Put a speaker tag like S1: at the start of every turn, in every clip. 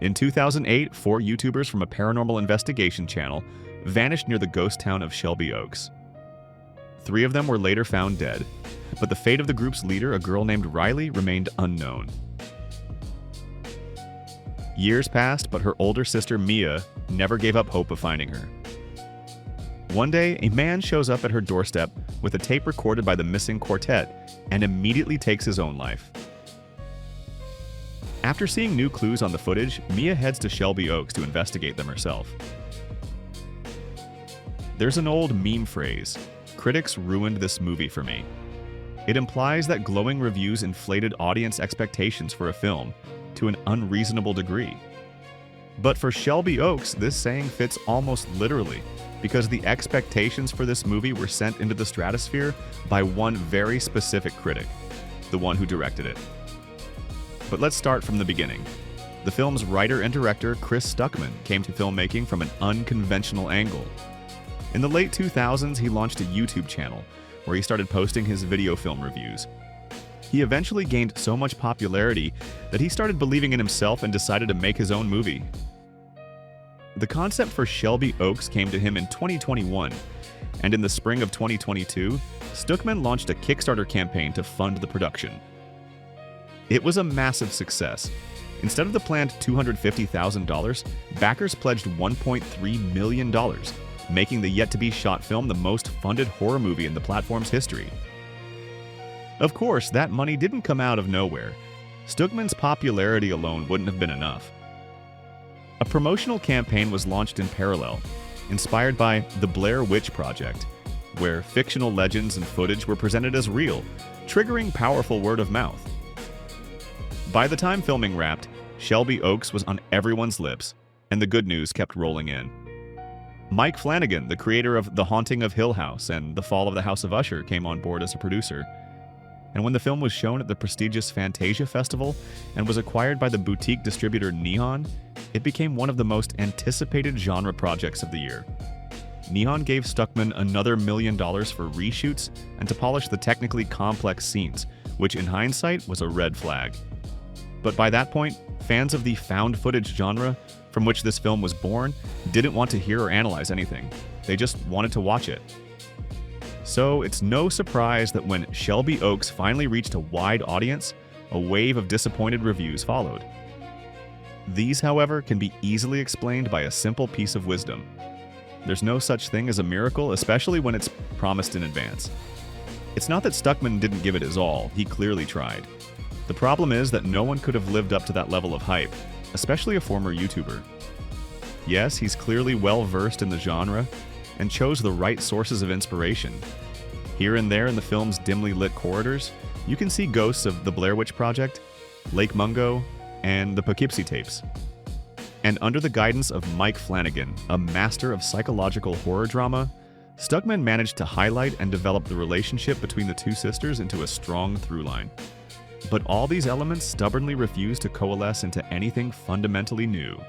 S1: In 2008, 4 YouTubers from a paranormal investigation channel vanished near the ghost town of Shelby Oaks. 3 of them were later found dead, but the fate of the group's leader, a girl named Riley, remained unknown. Years passed, but her older sister, Mia, never gave up hope of finding her. One day, a man shows up at her doorstep with a tape recorded by the missing quartet and immediately takes his own life. After seeing new clues on the footage, Mia heads to Shelby Oaks to investigate them herself. There's an old meme phrase, "Critics ruined this movie for me." It implies that glowing reviews inflated audience expectations for a film to an unreasonable degree. But for Shelby Oaks, this saying fits almost literally, because the expectations for this movie were sent into the stratosphere by one very specific critic, the one who directed it. But let's start from the beginning. The film's writer and director, Chris Stuckmann, came to filmmaking from an unconventional angle. In the late 2000s, he launched a YouTube channel where he started posting his video film reviews. He eventually gained so much popularity that he started believing in himself and decided to make his own movie. The concept for Shelby Oaks came to him in 2021, and in the spring of 2022, Stuckmann launched a Kickstarter campaign to fund the production. It was a massive success. Instead of the planned $250,000, backers pledged $1.3 million, making the yet-to-be-shot film the most funded horror movie in the platform's history. Of course, that money didn't come out of nowhere. Stuckmann's popularity alone wouldn't have been enough. A promotional campaign was launched in parallel, inspired by The Blair Witch Project, where fictional legends and footage were presented as real, triggering powerful word of mouth. By the time filming wrapped, Shelby Oaks was on everyone's lips, and the good news kept rolling in. Mike Flanagan, the creator of The Haunting of Hill House and The Fall of the House of Usher, came on board as a producer. And when the film was shown at the prestigious Fantasia Festival and was acquired by the boutique distributor Neon, it became one of the most anticipated genre projects of the year. Neon gave Stuckmann another $1 million for reshoots and to polish the technically complex scenes, which in hindsight was a red flag. But by that point, fans of the found footage genre, from which this film was born, didn't want to hear or analyze anything. They just wanted to watch it. So it's no surprise that when Shelby Oaks finally reached a wide audience, a wave of disappointed reviews followed. These, however, can be easily explained by a simple piece of wisdom. There's no such thing as a miracle, especially when it's promised in advance. It's not that Stuckmann didn't give it his all, he clearly tried. The problem is that no one could have lived up to that level of hype, especially a former YouTuber. Yes, he's clearly well-versed in the genre, and chose the right sources of inspiration. Here and there in the film's dimly lit corridors, you can see ghosts of The Blair Witch Project, Lake Mungo, and the Poughkeepsie tapes. And under the guidance of Mike Flanagan, a master of psychological horror drama, Stuckmann managed to highlight and develop the relationship between the two sisters into a strong through-line. But all these elements stubbornly refuse to coalesce into anything fundamentally new.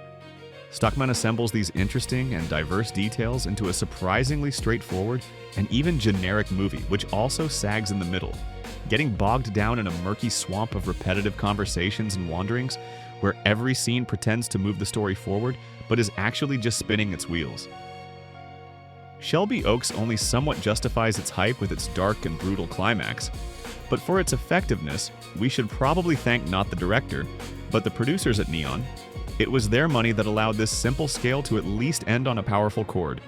S1: Stuckmann assembles these interesting and diverse details into a surprisingly straightforward and even generic movie, which also sags in the middle, getting bogged down in a murky swamp of repetitive conversations and wanderings, where every scene pretends to move the story forward, but is actually just spinning its wheels. Shelby Oaks only somewhat justifies its hype with its dark and brutal climax, but for its effectiveness, we should probably thank not the director, but the producers at Neon. It was their money that allowed this simple scale to at least end on a powerful chord,